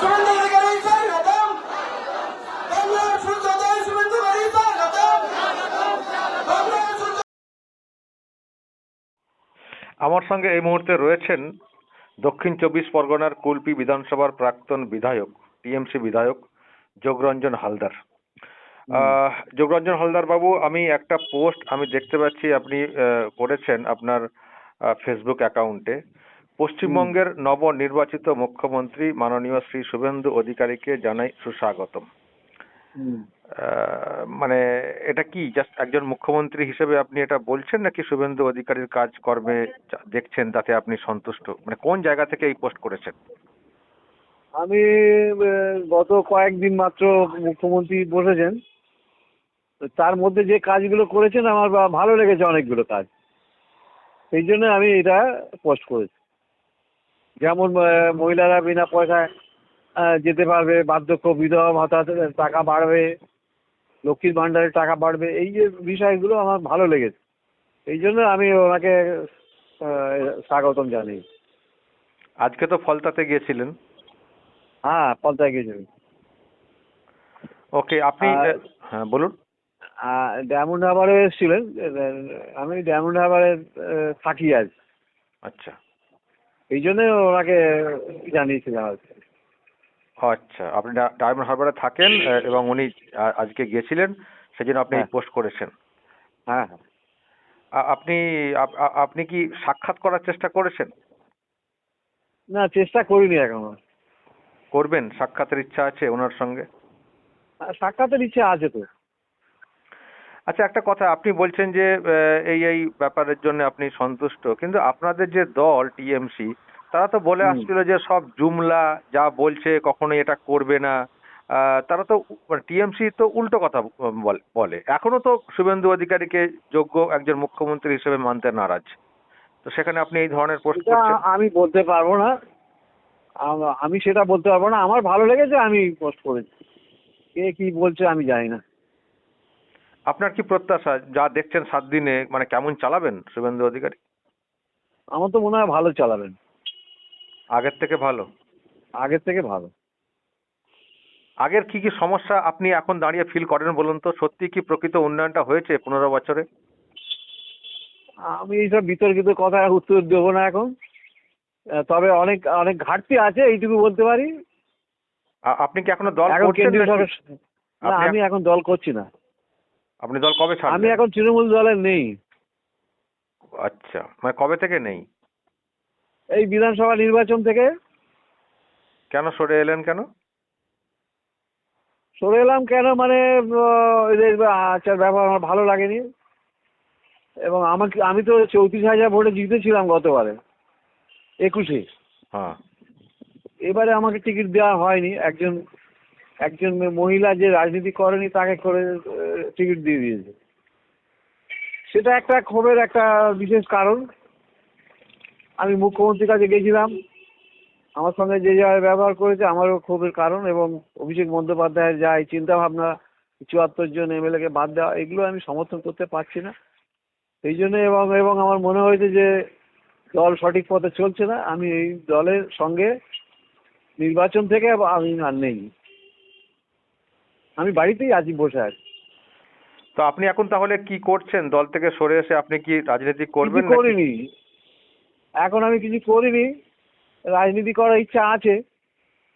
শুভেন্দু অধিকারী স্বাগতম, বাংলার সূর্যোদয় শুভেন্দু অধিকারী স্বাগতম, বাংলার সূর্য। আমার সঙ্গে এই মুহূর্তে রয়েছেন দক্ষিণ চব্বিশ পরগনার কুলপি বিধানসভার প্রাক্তন বিধায়ক, টিএমসি বিধায়ক যোগরঞ্জন হালদার। যোগরঞ্জন হালদার বাবু, আমি একটা পোস্ট আমি দেখতে পাচ্ছি আপনি করেছেন আপনার ফেসবুক অ্যাকাউন্টে। পশ্চিমবঙ্গের নবনির্বাচিত মুখ্যমন্ত্রী মাননীয় শ্রী শুভেন্দু অধিকারীকে জানাই সুস্বাগতম। মানে এটা কি জাস্ট একজন মুখ্যমন্ত্রী হিসেবে আপনি এটা বলছেন, নাকি শুভেন্দু অধিকারীর কাজকর্মে দেখছেন তাতে আপনি সন্তুষ্ট? মানে কোন জায়গা থেকে এই পোস্ট করেছেন? আমি গত কয়েকদিন মাত্র মুখ্যমন্ত্রী বসেছেন, তো তার মধ্যে যে কাজগুলো করেছেন আমার ভালো লেগেছে অনেকগুলো কাজ, সেই জন্য আমি এটা পোস্ট করেছি। যেমন মহিলারা বিনা পয়সায় যেতে পারবে, বার্ধক্য বিধবা ভাতা টাকা বাড়বে, লক্ষ্মীর ভাণ্ডারের টাকা বাড়বে, এই যে বিষয়গুলো আমার ভালো লেগেছে, এই জন্য আমি ওনাকে স্বাগতম জানাই। আজকে তো ফলতাতে গিয়েছিলেন। হ্যাঁ, পলতায় গেছিলাম। ওকে, আপনি হ্যাঁ বলুন। ডায়মন্ড হারবারে এসেছিলেন, আমি ডায়মন্ড হারবারে থাকি আজ, আচ্ছা এই জন্য ওনাকে জানিয়েছিলাম আর কি। আচ্ছা, আপনি ডায়মন্ড হারবারে থাকেন এবং উনি আজকে গিয়েছিলেন, সেজন্য আপনি এই পোস্ট করেছেন। হ্যাঁ হ্যাঁ। আপনি আপনি কি সাক্ষাৎ করার চেষ্টা করেছেন? না, চেষ্টা করিনি এখনো। করবেন? সাক্ষাতের ইচ্ছা আছে ওনার সঙ্গে? সাক্ষাতের ইচ্ছা আছে তো। আচ্ছা, একটা কথা, আপনি বলছেন যে এই এই ব্যাপারের জন্য আপনি সন্তুষ্ট, কিন্তু আপনাদের যে দল টিএমসি, তারা তো বলে আসছিল যে সব জুমলা, যা বলছে কখনোই এটা করবে না। তারা তো টিএমসি তো উল্টো কথা বলে। এখনো তো শুভেন্দু অধিকারীকে যোগ্য একজন মুখ্যমন্ত্রী হিসেবে মানতে নারাজ। তো সেখানে আপনি এই ধরনের পোস্ট করছেন? আমি বলতে পারবো না, আমি সেটা বলতে পারবো না। আমার ভালো লেগেছে, আমি পোস্ট করেছি। কে কি বলছে আমি জানি না। আপনার কি প্রত্যাশা, যা দেখছেন 7 দিনে, মানে কেমন চালাবেন শুভেন্দু অধিকারী? আমার তো মনে হয় ভালো চালাবেন, আগের থেকে ভালো? আগের থেকে ভালো। আগের কি কি সমস্যা আপনি এখন দাঁড়িয়ে ফিল করেন বলুন তো? সত্যি কি প্রকৃত উন্নয়নটা হয়েছে 15 বছরে? আমি এইসব বিতর্কিত কথা উত্তর দেবো না এখন, তবে অনেক অনেক ঘাটতি আছে, এইটুকু বলতে পারি। আপনি কি এখনো দল এখন করছেন কেন্দ্রীয় নাকি? সরকার, না আমি এখন দল করছি না। আপনি দল কবে আমি ছাড়লেন? এখন তৃণমূল দলে নেই। আচ্ছা, মানে কবে থেকে নেই? এই বিধানসভা নির্বাচন থেকে। কেন সরে এলেন কেন? সরে এলাম কেন মানে এদের আচার ব্যবহার আমার ভালো লাগেনি, এবং আমি তো 34,000 ভোটে জিতেছিলাম গতবারে 21-এ। হ্যাঁ। এবারে আমাকে টিকিট দেওয়া হয়নি। একজন একজন মহিলা যে রাজনীতি করেনি তাকে করে টিকিট দিয়ে দিয়েছে। সেটা একটা ক্ষোভের একটা বিশেষ কারণ। আমি মুখ্যমন্ত্রীর কাছে গেছিলাম, আমার সঙ্গে যে যারা ব্যবহার করেছে আমারও ক্ষোভের কারণ, এবং অভিষেক বন্দ্যোপাধ্যায়ের যা এই চিন্তাভাবনা 74 জন এমএলএকে বাদ দেওয়া, এগুলো আমি সমর্থন করতে পারছি না। এই জন্য এবং এবং আমার মনে হয়েছে যে দল সঠিক পথে চলছে না। আমি এই দলের সঙ্গে নির্বাচন থেকে আমি আর নেই, আমি বাড়িতেই আছি, বসে আছি। তো আপনি এখন তাহলে কি করছেন? দল থেকে সরে এসে আপনি কি রাজনীতি করবেন কিছু নাকি? করিনি, এখন আমি কিছু করিনি। রাজনীতি করার ইচ্ছা আছে,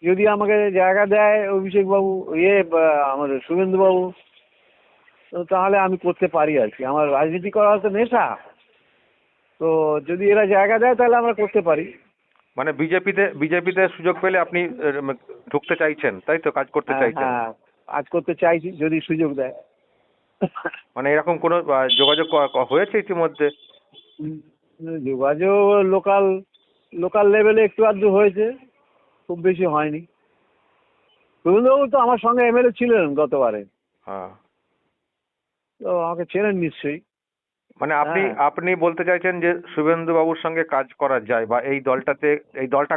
যদি আমাকে জায়গা দেয় অভিষেক বাবু, আমাদের শুভেন্দু বাবু, তো তাহলে আমি করতে পারি আর কি। আমার রাজনীতি করা হচ্ছে নেশা, তো যদি এরা জায়গা দেয় তাহলে আমরা করতে পারি। মানে বিজেপিতে সুযোগ পেলে আপনি ঢুকতে চাইছেন, তাই তো? কাজ করতে হ্যাঁ চাইছেন? হ্যাঁ, কাজ করতে চাইছি যদি সুযোগ দেয়। মানে এরকম কোনো যোগাযোগ হয়েছে ইতিমধ্যে? যোগাযোগ লোকাল লোকাল লেভেলে একটু আধটু হয়েছে, খুব বেশি হয়নি। শুভেন্দুবাবু তো আমার সঙ্গে এমএলএ ছিলেন গতবারে, হ্যাঁ। তো আমাকে চেনেন নিশ্চয়ই। মানে আপনি হ্যাঁ আপনি বলতে চাইছেন যে শুভেন্দু বাবুর সঙ্গে কাজ করা যায়, বা এই দলটা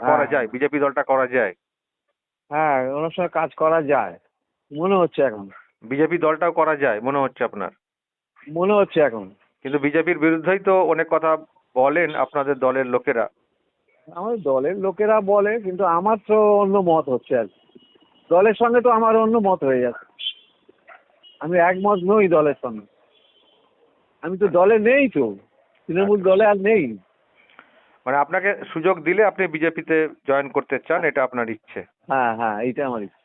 করা হ্যাঁ যায়, বিজেপি দলটা করা যায়? হ্যাঁ, ওনার সঙ্গে কাজ করা যায় মনে হচ্ছে এখন। বিজেপি দলটাও করা যায় মনে হচ্ছে আপনার? মনে হচ্ছে এখন। কিন্তু বিজেপির বিরুদ্ধেই তো অনেক কথা বলেন আপনাদের দলের লোকেরা। আমাদের দলের লোকেরা বলে, কিন্তু আমার তো অন্য মত হচ্ছে আর কি। দলের সঙ্গে তো আমার অন্য মত হয়ে যাচ্ছে, আমি একমত নই দলের সঙ্গে। আমি তো দলে নেই, তো তৃণমূল দলে আর নেই। মানে আপনাকে সুযোগ দিলে আপনি বিজেপিতে জয়েন করতে চান, এটা আপনার ইচ্ছে। হ্যাঁ হ্যাঁ, এইটা আমার ইচ্ছা।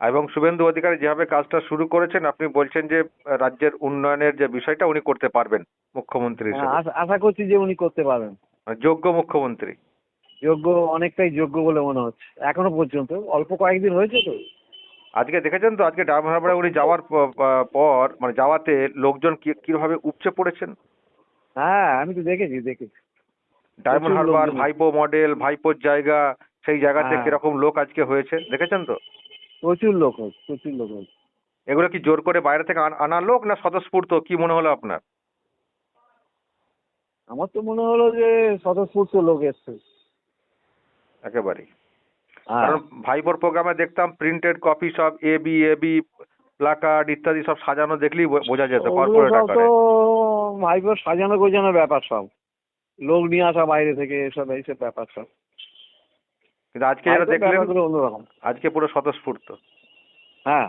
এবং শুভেন্দু অধিকারী যেভাবে কাজটা শুরু করেছেন, আপনি বলছেন যে রাজ্যের উন্নয়নের যে বিষয়টা উনি করতে পারবেন মুখ্যমন্ত্রী হ্যাঁ, হিসেবে, আশা করছি যে উনি করতে পারবেন। মানে যোগ্য মুখ্যমন্ত্রী। যোগ্য, অনেকটাই যোগ্য বলে মনে হচ্ছে এখনো পর্যন্ত। অল্প কয়েকদিন হয়েছে তো। আজকে দেখেছেন তো, আজকে ডায়মন্ড হারবারে উনি যাওয়ার পর মানে যাওয়াতে লোকজন কিভাবে উপচে পড়েছেন। হ্যাঁ, আমি তো দেখেছি। ডায়মন্ড প্রচুর হারবার, লোকজন। ভাইপো মডেল, ভাইপোর জায়গা, সেই জায়গাতে হ্যাঁ, কিরকম লোক আজকে হয়েছে দেখেছেন তো। প্রচুর লোক হয়েছে, প্রচুর লোক হয়েছে। এগুলো কি জোর করে বাইরে থেকে আনা লোক, না স্বতঃস্ফূর্ত, কি মনে হলো আপনার? আমার তো মনে হলো যে স্বতঃস্ফূর্ত লোক এসছে। একেবারেই। হ্যাঁ, কারণ ভাইপোর প্রোগ্রামে দেখতাম প্রিন্টেড কপি সব এবি প্লাকার্ড ইত্যাদি সব সাজানো, দেখলেই বোঝা যেত ওগুলো কর্পোরেট সব তো আকারে। ভাইপোর সাজানো গোজানো ব্যাপার সব। লোক নিয়ে আসা বাইরে থেকে, এইসব ব্যাপার সব। কিন্তু আজকে যারা ভাইপোর দেখলেন, ব্যাপারগুলো অন্যরকম। আজকে পুরো স্বতঃস্ফূর্ত। হ্যাঁ,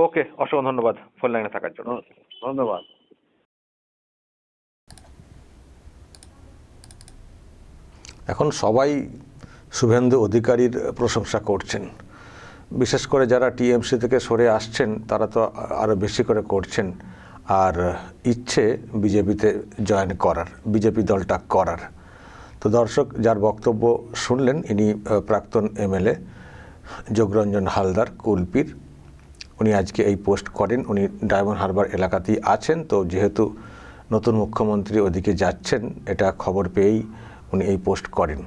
ওকে, অসংখ্য ধন্যবাদ ফোন লাইনে থাকার জন্য। ধন্যবাদ। এখন সবাই শুভেন্দু অধিকারীর প্রশংসা করছেন, বিশেষ করে যারা টিএমসি থেকে সরে আসছেন তারা তো আরও বেশি করে করছেন, আর ইচ্ছে বিজেপিতে জয়েন করার, বিজেপি দলটা করার। তো দর্শক, যার বক্তব্য শুনলেন ইনি প্রাক্তন এমএলএ যোগরঞ্জন হালদার কুলপির। উনি আজকে এই পোস্ট করেন। উনি ডায়মন্ড হারবার এলাকাতেই আছেন, তো যেহেতু নতুন মুখ্যমন্ত্রী ওদিকে যাচ্ছেন এটা খবর পেয়েই উনি এই পোস্ট করেন।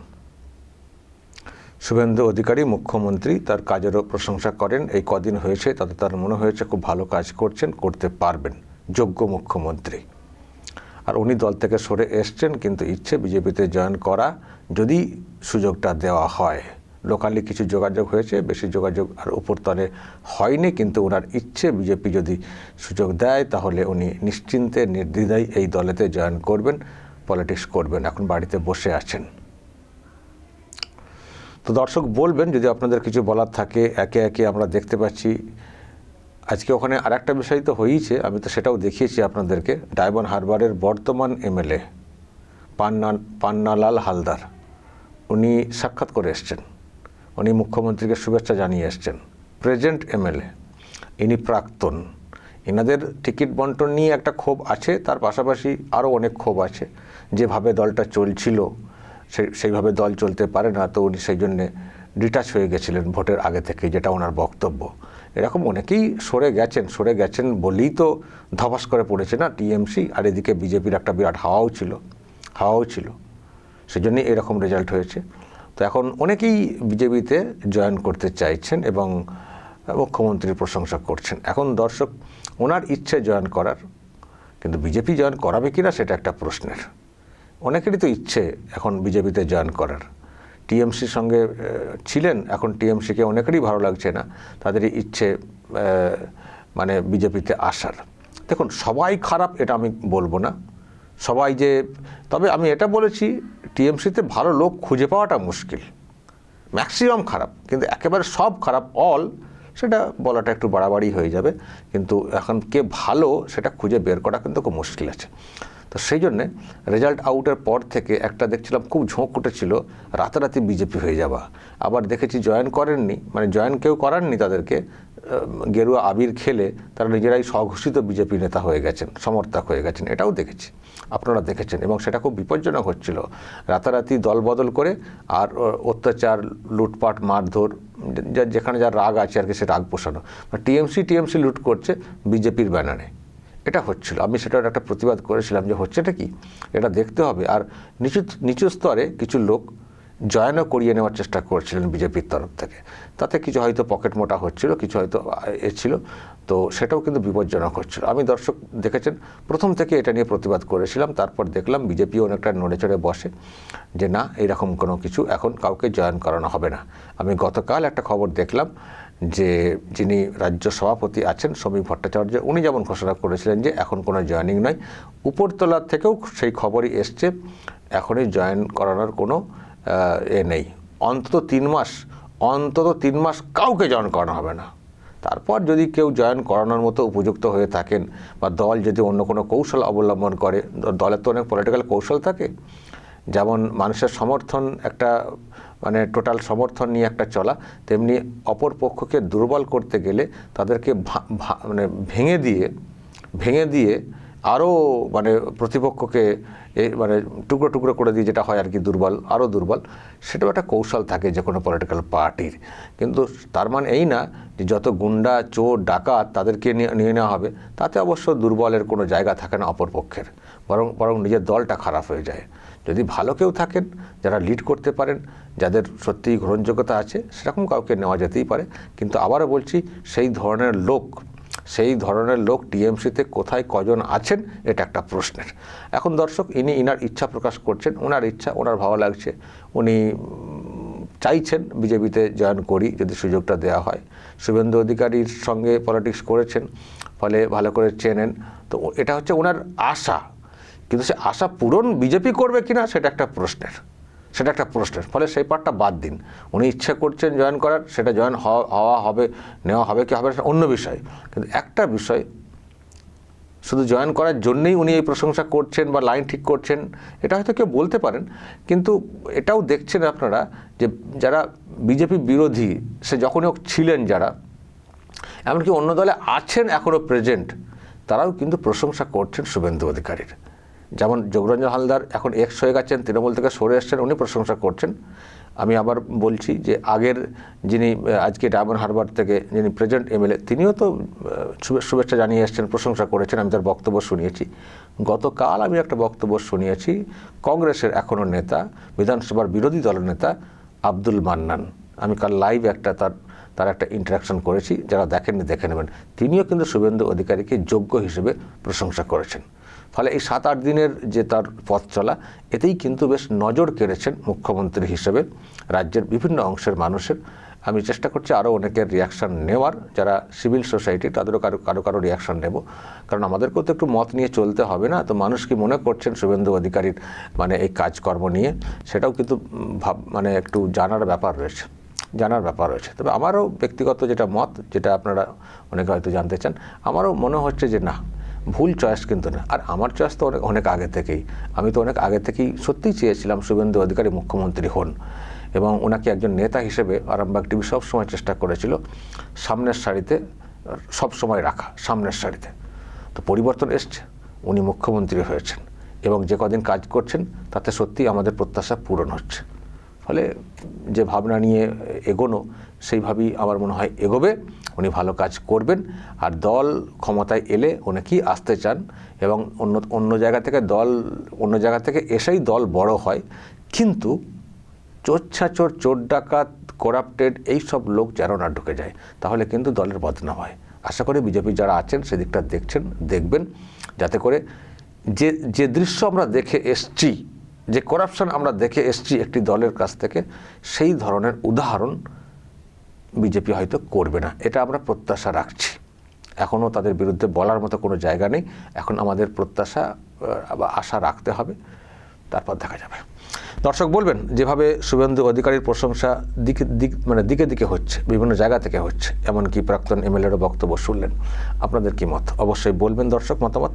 শুভেন্দু অধিকারী মুখ্যমন্ত্রী, তার কাজেরও প্রশংসা করেন। এই কদিন হয়েছে তাতে তার মনে হয়েছে খুব ভালো কাজ করছেন, করতে পারবেন, যোগ্য মুখ্যমন্ত্রী। আর উনি দল থেকে সরে এসছেন, কিন্তু ইচ্ছে বিজেপিতে জয়েন করা, যদি সুযোগটা দেওয়া হয়। লোকালি কিছু যোগাযোগ হয়েছে, বেশি যোগাযোগ আর উপরতলে হয়নি, কিন্তু ওনার ইচ্ছে বিজেপি যদি সুযোগ দেয় তাহলে উনি নিশ্চিন্তে নির্দ্বিধায় এই দলেতে জয়েন করবেন, পলিটিক্স করবেন। এখন বাড়িতে বসে আছেন। তো দর্শক বলবেন যদি আপনাদের কিছু বলার থাকে। একে একে আমরা দেখতে পাচ্ছি আজকে ওখানে আর একটা বিষয় তো হয়েছে, আমি তো সেটাও দেখিয়েছি আপনাদেরকে। ডায়মন্ড হারবারের বর্তমান এমএলএ পান্নালাল হালদার উনি সাক্ষাৎ করে এসছেন, উনি মুখ্যমন্ত্রীকে শুভেচ্ছা জানিয়ে এসছেন। প্রেজেন্ট এমএলএ, ইনি প্রাক্তন। এনাদের টিকিট বন্টন নিয়ে একটা ক্ষোভ আছে, তার পাশাপাশি আরও অনেক ক্ষোভ আছে। যেভাবে দলটা চলছিল সেইভাবে দল চলতে পারে না, তো উনি সেই জন্যে ডিটাচ হয়ে গেছিলেন ভোটের আগে থেকে, যেটা ওনার বক্তব্য। এরকম অনেকেই সরে গেছেন বলেই তো ধপাস করে পড়েছে না টিএমসি, আর এদিকে বিজেপির একটা বিরাট হাওয়াও ছিল, সেই জন্যই এরকম রেজাল্ট হয়েছে। তো এখন অনেকেই বিজেপিতে জয়েন করতে চাইছেন এবং মুখ্যমন্ত্রীর প্রশংসা করছেন। এখন দর্শক, ওনার ইচ্ছে জয়েন করার, কিন্তু বিজেপি জয়েন করাবে কিনা সেটা একটা প্রশ্নের। অনেকেরই তো ইচ্ছে এখন বিজেপিতে জয়েন করার। টিএমসির সঙ্গে ছিলেন, এখন টিএমসিকে অনেকেরই ভালো লাগছে না, তাদেরই ইচ্ছে মানে বিজেপিতে আসার। দেখুন, সবাই খারাপ এটা আমি বলবো না, সবাই যে, তবে আমি এটা বলেছি টিএমসিতে ভালো লোক খুঁজে পাওয়াটা মুশকিল। ম্যাক্সিমাম খারাপ, কিন্তু একেবারে সব খারাপ অল, সেটা বলাটা একটু বাড়াবাড়ি হয়ে যাবে। কিন্তু এখন কে ভালো সেটা খুঁজে বের করা কিন্তু খুব মুশকিল আছে। তো সেই জন্যে রেজাল্ট আউটের পর থেকে একটা দেখছিলাম খুব ঝোঁক উঠেছিল রাতারাতি বিজেপি হয়ে যাওয়া। আবার দেখেছি জয়েন করেননি, মানে জয়েন কেউ করাননি তাদেরকে, গেরুয়া আবির খেলে তারা নিজেরাই স্বঘোষিত বিজেপি নেতা হয়ে গেছেন, সমর্থক হয়ে গেছেন, এটাও দেখেছি, আপনারা দেখেছেন। এবং সেটা খুব বিপজ্জনক হচ্ছিল, রাতারাতি দল বদল করে আর অত্যাচার, লুটপাট, মারধর, যেখানে যার রাগ আছে আর কি সে রাগ পোষানো। টিএমসি লুট করছে বিজেপির ব্যানারে, এটা হচ্ছিল। আমি সেটার একটা প্রতিবাদ করেছিলাম যে হচ্ছেটা কি, এটা দেখতে হবে। আর নিচু স্তরে কিছু লোক জয়েনও করিয়ে নেওয়ার চেষ্টা করছিলেন বিজেপির তরফ থেকে, তাতে কিছু হয়তো পকেট মোটা হচ্ছিল, কিছু হয়তো ছিল, তো সেটাও কিন্তু বিপজ্জনক হচ্ছিল। আমি দর্শক দেখেছেন প্রথম থেকে এটা নিয়ে প্রতিবাদ করেছিলাম, তারপর দেখলাম বিজেপিও অনেকটা নড়ে চড়ে বসে যে না, এরকম কোনো কিছু এখন কাউকে জয়েন করানো হবে না। আমি গতকাল একটা খবর দেখলাম যে যিনি রাজ্য সভাপতি আছেন সমীপ ভট্টাচার্য, উনি যেমন ঘোষণা করেছিলেন যে এখন কোনো জয়েনিং নয়, উপরতলার থেকেও সেই খবরই এসছে এখনই জয়েন করানোর কোনো নেই। অন্তত 3 মাস কাউকে জয়েন করানো হবে না। তারপর যদি কেউ জয়েন করানোর মতো উপযুক্ত হয়ে থাকেন বা দল যদি অন্য কোনো কৌশল অবলম্বন করে, দলের তো অনেক পলিটিক্যাল কৌশল থাকে, যেমন মানুষের সমর্থন একটা মানে টোটাল সমর্থন নিয়ে একটা চলা, তেমনি অপর পক্ষকে দুর্বল করতে গেলে তাদেরকে মানে ভেঙে দিয়ে আরও মানে প্রতিপক্ষকে মানে টুকরো টুকরো করে দিয়ে যেটা হয় আর কি, আরও দুর্বল, সেটাও একটা কৌশল থাকে যে কোনো পলিটিক্যাল পার্টির। কিন্তু তার মানে এই না যে যত গুন্ডা চোর ডাকাত তাদেরকে নিয়ে নেওয়া হবে, তাতে অবশ্য দুর্বলের কোনো জায়গা থাকে না অপর পক্ষের, বরং নিজের দলটা খারাপ হয়ে যায়। যদি ভালো কেউ থাকেন যারা লিড করতে পারেন, যাদের সত্যিই গ্রহণযোগ্যতা আছে, সেরকম কাউকে নেওয়া যেতেই পারে। কিন্তু আবারও বলছি, সেই ধরনের লোক টিএমসিতে কোথায় কজন আছেন এটা একটা প্রশ্নের। এখন দর্শক ইনার ইচ্ছা প্রকাশ করছেন, ওনার ইচ্ছা, ওনার ভালো লাগছে, উনি চাইছেন বিজেপিতে জয়েন করি যদি সুযোগটা দেওয়া হয়। শুভেন্দু অধিকারীর সঙ্গে পলিটিক্স করেছেন, ফলে ভালো করে চেনেন, তো এটা হচ্ছে ওনার আশা। কিন্তু সে আশা পূরণ বিজেপি করবে কিনা সেটা একটা প্রশ্নের। ফলে সেই পার্টটা বাদ দিন। উনি ইচ্ছা করছেন জয়েন করার, সেটা জয়েন হওয়া হবে, নেওয়া হবে কি হবে সেটা অন্য বিষয়। কিন্তু একটা বিষয়, শুধু জয়েন করার জন্যই উনি এই প্রশংসা করছেন বা লাইন ঠিক করছেন এটা হয়তো কেউ বলতে পারেন, কিন্তু এটাও দেখছেন আপনারা যে যারা বিজেপি বিরোধী সে যখনই হোক ছিলেন, যারা এমনকি অন্য দলে আছেন এখনও প্রেজেন্ট, তারাও কিন্তু প্রশংসা করছেন শুভেন্দু অধিকারীর। যেমন যোগরঞ্জন হালদার এখন এক্স হয়ে গেছেন, তৃণমূল থেকে সরে এসছেন, উনি প্রশংসা করছেন। আমি আবার বলছি যে আগের যিনি আজকে ডায়মন্ড হারবার থেকে যিনি প্রেজেন্ট এমএলএ, তিনিও তো শুভেচ্ছা জানিয়ে এসছেন, প্রশংসা করেছেন, আমি তার বক্তব্য শুনিয়েছি। গতকাল আমি একটা বক্তব্য শুনিয়েছি কংগ্রেসের এখনও নেতা, বিধানসভার বিরোধী দলের নেতা আব্দুল মান্নান। আমি কাল লাইভ তার একটা ইন্টারাকশন করেছি, যারা দেখেননি দেখে নেবেন। তিনিও কিন্তু শুভেন্দু অধিকারীকে যোগ্য হিসেবে প্রশংসা করেছেন। ফলে এই 7-8 দিনের যে তার পথ চলা, এতেই কিন্তু বেশ নজর কেড়েছেন মুখ্যমন্ত্রী হিসেবে রাজ্যের বিভিন্ন অংশের মানুষের। আমি চেষ্টা করছি আরও অনেকের রিয়াকশান নেওয়ার, যারা সিভিল সোসাইটি, তাদেরও কারো রিয়াকশান নেব, কারণ আমাদেরকেও তো একটু মত নিয়ে চলতে হবে না। তো মানুষ কি মনে করছেন শুভেন্দু অধিকারীর মানে এই কাজকর্ম নিয়ে, সেটাও কিন্তু মানে একটু জানার ব্যাপার রয়েছে। তবে আমারও ব্যক্তিগত যেটা মত, যেটা আপনারা অনেকে হয়তো জানতে চান, আমারও মনে হচ্ছে যে না, ভুল চয়েস কিন্তু না। আর আমার চয়েস তো অনেক আগে থেকেই, আমি তো অনেক আগে থেকেই সত্যিই চেয়েছিলাম শুভেন্দু অধিকারী মুখ্যমন্ত্রী হন, এবং ওনাকে একজন নেতা হিসেবে আরামবাগ টিভি সবসময় চেষ্টা করেছিল সামনের সারিতে সবসময় রাখা, সামনের সারিতে। তো পরিবর্তন এসছে, উনি মুখ্যমন্ত্রী হয়েছেন, এবং যে কদিন কাজ করছেন তাতে সত্যিই আমাদের প্রত্যাশা পূরণ হচ্ছে। ফলে যে ভাবনা নিয়ে এগোনো, সেইভাবেই আমার মনে হয় এগোবে। উনি ভালো কাজ করবেন, আর দল ক্ষমতায় এলে অনেকেই আসতে চান, এবং অন্য জায়গা থেকে এসেই দল বড় হয়। কিন্তু চোর ডাকাত, করাপ্টেড এইসব লোক যেন না ঢুকে যায়, তাহলে কিন্তু দলের বদনাম হয়। আশা করি বিজেপি যারা আছেন সেদিকটা দেখবেন, যাতে করে যে দৃশ্য আমরা দেখে এসছি, যে করাপশন আমরা দেখে এসছি একটি দলের কাছ থেকে, সেই ধরনের উদাহরণ বিজেপি হয়তো করবে না, এটা আমরা প্রত্যাশা রাখছি। এখনও তাদের বিরুদ্ধে বলার মতো কোনো জায়গা নেই। এখন আমাদের প্রত্যাশা বা আশা রাখতে হবে, তারপর দেখা যাবে। দর্শক বলবেন, যেভাবে শুভেন্দু অধিকারীর প্রশংসা দিকে দিকে হচ্ছে, বিভিন্ন জায়গা থেকে হচ্ছে, এমনকি প্রাক্তন এমএলএরও বক্তব্য শুনলেন, আপনাদের কি মত অবশ্যই বলবেন। দর্শক মতামত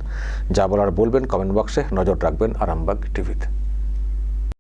যা বলার বলবেন কমেন্ট বক্সে, নজর রাখবেন আরামবাগ টিভিতে।